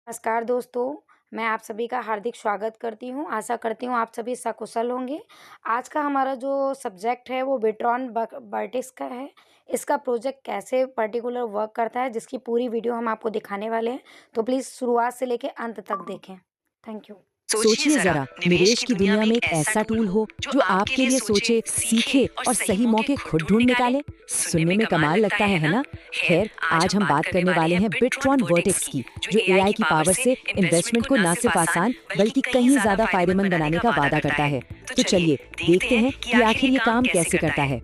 नमस्कार दोस्तों, मैं आप सभी का हार्दिक स्वागत करती हूँ। आशा करती हूँ आप सभी सकुशल होंगे। आज का हमारा जो सब्जेक्ट है वो बिट्रॉन वर्टेक्स का है। इसका प्रोजेक्ट कैसे पर्टिकुलर वर्क करता है जिसकी पूरी वीडियो हम आपको दिखाने वाले हैं। तो प्लीज़ शुरुआत से लेके अंत तक देखें। Thank you. सोचिए जरा, निवेश की दुनिया में एक ऐसा टूल हो जो आपके लिए सोचे, सीखे और सही मौके खुद ढूंढ निकाले। सुनने में कमाल लगता है ना? खैर, आज हम बात करने वाले हैं बिट्रॉन वर्टेक्स की, जो एआई की पावर से इन्वेस्टमेंट को न सिर्फ आसान बल्कि कहीं ज्यादा फायदेमंद बनाने का वादा करता है। तो चलिए देखते हैं कि आखिर ये काम कैसे करता है।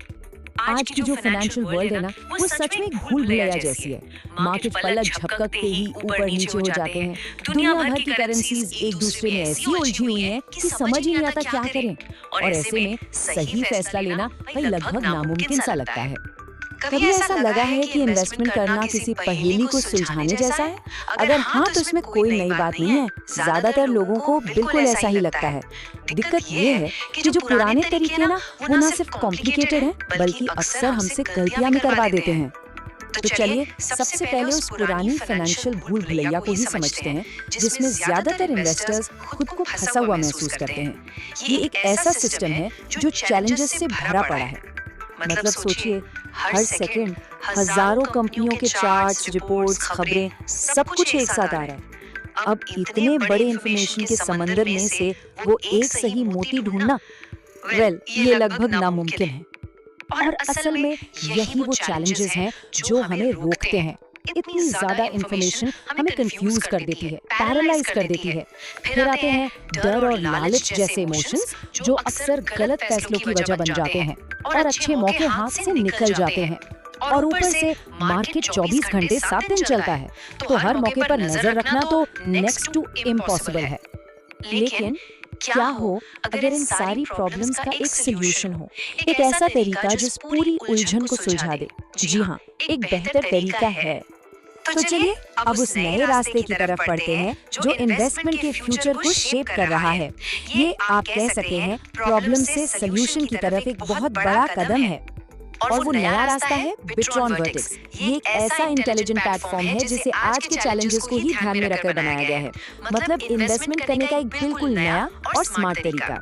आज की जो फाइनेंशियल वर्ल्ड है ना, वो सच में एक भूल भुलैया जैसी है। मार्केट पलक झपकते ही ऊपर नीचे हो जाते हैं। दुनिया भर की करेंसीज एक दूसरे में ऐसी उलझी हुई हैं कि समझ ही नहीं आता क्या करें। और ऐसे में सही फैसला लेना भाई लगभग नामुमकिन सा लगता है। कभी ऐसा लगा है कि इन्वेस्टमेंट करना किसी पहेली को सुलझाने जैसा है? अगर हाँ, तो इसमें कोई नई बात नहीं है। ज्यादातर लोगों को बिल्कुल ऐसा ही लगता है। दिक्कत ये है कि जो पुराने तरीके ना, वो ना सिर्फ कॉम्प्लिकेटेड हैं, बल्कि अक्सर हमसे गलतियां भी करवा देते हैं। तो चलिए सबसे पहले उस पुरानी फाइनेंशियल भूल भुलैया को ही समझते हैं, जिसमें ज्यादातर इन्वेस्टर्स खुद को फंसा हुआ महसूस करते हैं। ये एक ऐसा सिस्टम है जो चैलेंजेस से भरा पड़ा है। मतलब सोचिए, हर सेकंड हजारों कंपनियों के चार्ट्स, रिपोर्ट्स, खबरें, सब कुछ एक साथ आ रहा है। अब इतने बड़े इंफॉर्मेशन के समंदर में से वो एक सही मोती ढूंढना, ये लगभग नामुमकिन है। और असल में यही वो चैलेंजेस हैं जो हमें रोकते हैं। इतनी ज्यादा इंफॉर्मेशन हमें कंफ्यूज कर देती है, पैरालाइज कर देती है। फिर आते हैं डर और लालच जैसे इमोशंस, जो अक्सर गलत फैसलों की वजह बन जाते हैं और अच्छे मौके हाथ से निकल जाते हैं। और ऊपर से मार्केट 24 घंटे 7 दिन चलता है, तो हर मौके पर नजर रखना तो नेक्स्ट टू इम्पॉसिबल है। लेकिन क्या हो अगर इन सारी प्रॉब्लम्स का एक सोल्यूशन हो, एक ऐसा तरीका जो इस पूरी उलझन को सुलझा दे? जी हाँ, एक बेहतर तरीका है। तो चलिए अब उस नए रास्ते की तरफ बढ़ते हैं जो इन्वेस्टमेंट के फ्यूचर को शेप कर रहा है। ये आप कह सकते हैं प्रॉब्लम से सोल्यूशन की तरफ एक बहुत बड़ा कदम है। और वो नया रास्ता है बिट्रॉन वर्टेक्स। ये एक ऐसा इंटेलिजेंट प्लेटफॉर्म है जिसे आज के चैलेंजेस को ही ध्यान में रखकर बनाया गया है। मतलब इन्वेस्टमेंट करने का एक बिल्कुल नया और स्मार्ट तरीका।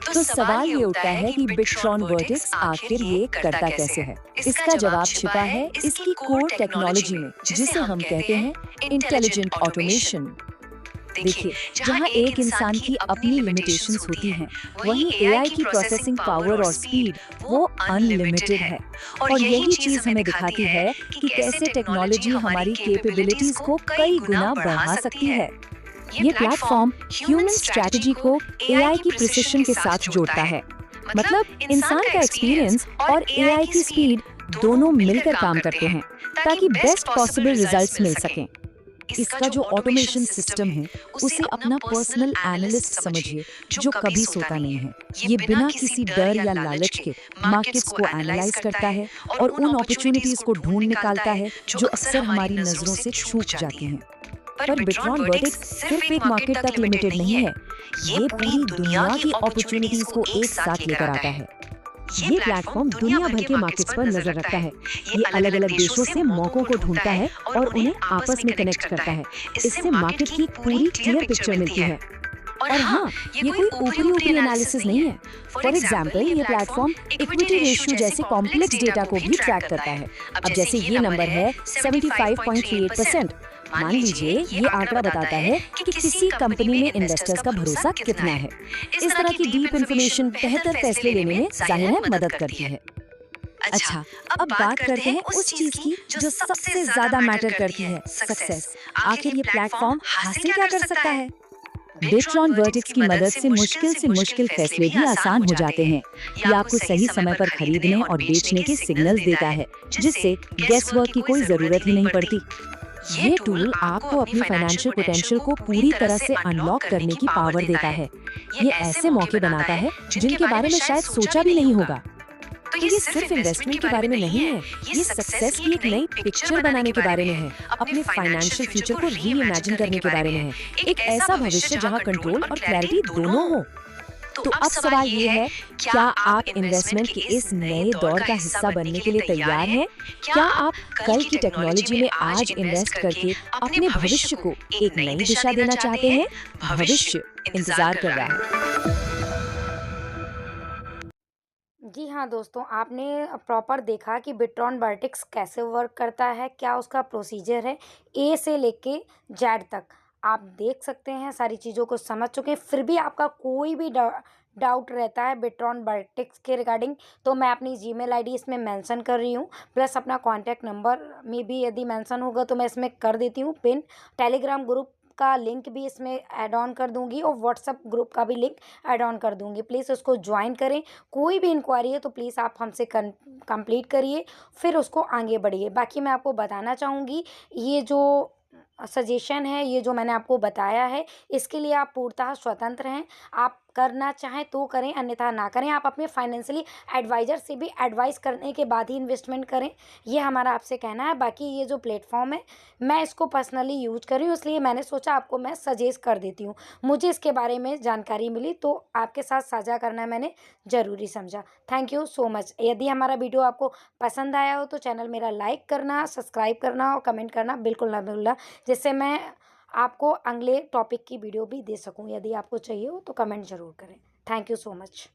तो सवाल ये उठता है कि बिट्रॉन वर्टेक्स आखिर ये करता कैसे है? इसका जवाब छिपा है इसकी कोर टेक्नोलॉजी में, जिसे हम कहते हैं इंटेलिजेंट ऑटोमेशन। देखिए, जहाँ एक इंसान की अपनी लिमिटेशंस होती हैं, वहीं एआई की प्रोसेसिंग पावर और स्पीड वो अनलिमिटेड है। और यही चीज हमें दिखाती है कि कैसे टेक्नोलॉजी हमारी कैपेबिलिटीज को कई गुना बढ़ा सकती है। ये प्लेटफॉर्म ह्यूमन स्ट्रेटजी को एआई की प्रिसिशन के साथ जोड़ता है। मतलब इंसान का एक्सपीरियंस और एआई की स्पीड दोनों मिलकर काम करते हैं ताकि बेस्ट पॉसिबल रिजल्ट्स मिल सकें। इसका जो ऑटोमेशन सिस्टम है, उसे अपना पर्सनल एनालिस्ट समझिए, जो कभी सोता नहीं है। ये बिना किसी डर या लालच के मार्केट्स को एनालाइज करता है और उन अपॉर्चुनिटीज को ढूंढ निकालता है जो अक्सर हमारी नजरों से छूट जाती हैं। पर बिट्रॉन वर्टेक्स सिर्फ एक मार्केट तक लिमिटेड नहीं है, ये पूरी दुनिया की अपॉर्चुनिटीज को एक साथ लेकर आता है। ये प्लेटफॉर्म दुनिया भर के मार्केट्स पर नजर रखता है। ये अलग अलग देशों से मौकों को ढूंढता है और उन्हें आपस में कनेक्ट करता है। इससे मार्केट की पूरी क्लियर पिक्चर मिलती है। और हाँ, ये कोई ऊपरी एनालिसिस नहीं है। फॉर एग्जाम्पल, ये प्लेटफॉर्म इक्विटी रेशियो जैसे कॉम्प्लेक्स डेटा को भी ट्रैक करता है। अब जैसे ये नंबर है 75.38%। मान लीजिए ये आंकड़ा बताता है कि किसी कंपनी में इन्वेस्टर्स का भरोसा कितना है। इस तरह की डीप इंफॉर्मेशन बेहतर फैसले लेने में जाहिर है मदद करती है। अच्छा, अब बात करते हैं उस चीज की जो सबसे ज्यादा मैटर करती है, सक्सेस। आखिर ये प्लेटफॉर्म हासिल क्या कर सकता है? बिट्रॉन वर्टेक्स की मदद से मुश्किल फैसले भी आसान हो जाते हैं। ये आपको सही समय पर खरीदने और बेचने के सिग्नल्स देता है, जिससे गेस वर्क की कोई जरूरत ही नहीं पड़ती। ये टूल आपको अपनी फाइनेंशियल पोटेंशियल को पूरी तरह से अनलॉक करने की पावर देता है। ये ऐसे मौके बनाता है जिनके बारे में शायद सोचा भी नहीं होगा। तो ये सिर्फ इन्वेस्टमेंट के बारे में नहीं है, ये सक्सेस की एक नई पिक्चर बनाने के बारे में है, अपने फाइनेंशियल फ्यूचर को री इमेजिन करने के बारे में है। एक ऐसा भविष्य जहाँ कंट्रोल और क्लैरिटी दोनों हो। तो अब सवाल ये है, क्या आप इन्वेस्टमेंट के इस नए दौर का हिस्सा बनने के लिए तैयार हैं? क्या आप कल की टेक्नोलॉजी में आज इन्वेस्ट करके अपने भविष्य को एक नई दिशा देना चाहते हैं? भविष्य इंतजार कर रहा है। जी हाँ दोस्तों, आपने प्रॉपर देखा कि बिट्रॉन वर्टेक्स कैसे वर्क करता है, क्या उसका प्रोसीजर है, ए से लेके जेड तक। आप देख सकते हैं, सारी चीज़ों को समझ चुके हैं, फिर भी आपका कोई भी डाउट रहता है बिट्रॉन वर्टेक्स के रिगार्डिंग, तो मैं अपनी जीमेल आईडी इसमें मेंशन कर रही हूँ, प्लस अपना कॉन्टैक्ट नंबर में भी यदि मेंशन होगा तो मैं इसमें कर देती हूँ पिन। टेलीग्राम ग्रुप का लिंक भी इसमें ऐड ऑन कर दूँगी और व्हाट्सएप ग्रुप का भी लिंक ऐड ऑन कर दूँगी। प्लीज़ उसको जॉइन करें। कोई भी इंक्वायरी है तो प्लीज़ आप हमसे कंप्लीट करिए, फिर उसको आगे बढ़िए। बाकी मैं आपको बताना चाहूँगी, ये जो सजेशन है, ये जो मैंने आपको बताया है, इसके लिए आप पूर्णतः स्वतंत्र हैं। आप करना चाहें तो करें, अन्यथा ना करें। आप अपने फाइनेंशियली एडवाइज़र से भी एडवाइस करने के बाद ही इन्वेस्टमेंट करें, ये हमारा आपसे कहना है। बाकी ये जो प्लेटफ़ॉर्म है, मैं इसको पर्सनली यूज़ कर रही हूँ, इसलिए मैंने सोचा आपको मैं सजेस्ट कर देती हूँ। मुझे इसके बारे में जानकारी मिली तो आपके साथ साझा करना मैंने ज़रूरी समझा। Thank you so much. यदि हमारा वीडियो आपको पसंद आया हो तो चैनल मेरा लाइक करना, सब्सक्राइब करना और कमेंट करना बिल्कुल ना भूलना, जिससे मैं आपको अगले टॉपिक की वीडियो भी दे सकूँ। यदि आपको चाहिए हो तो कमेंट ज़रूर करें। Thank you so much.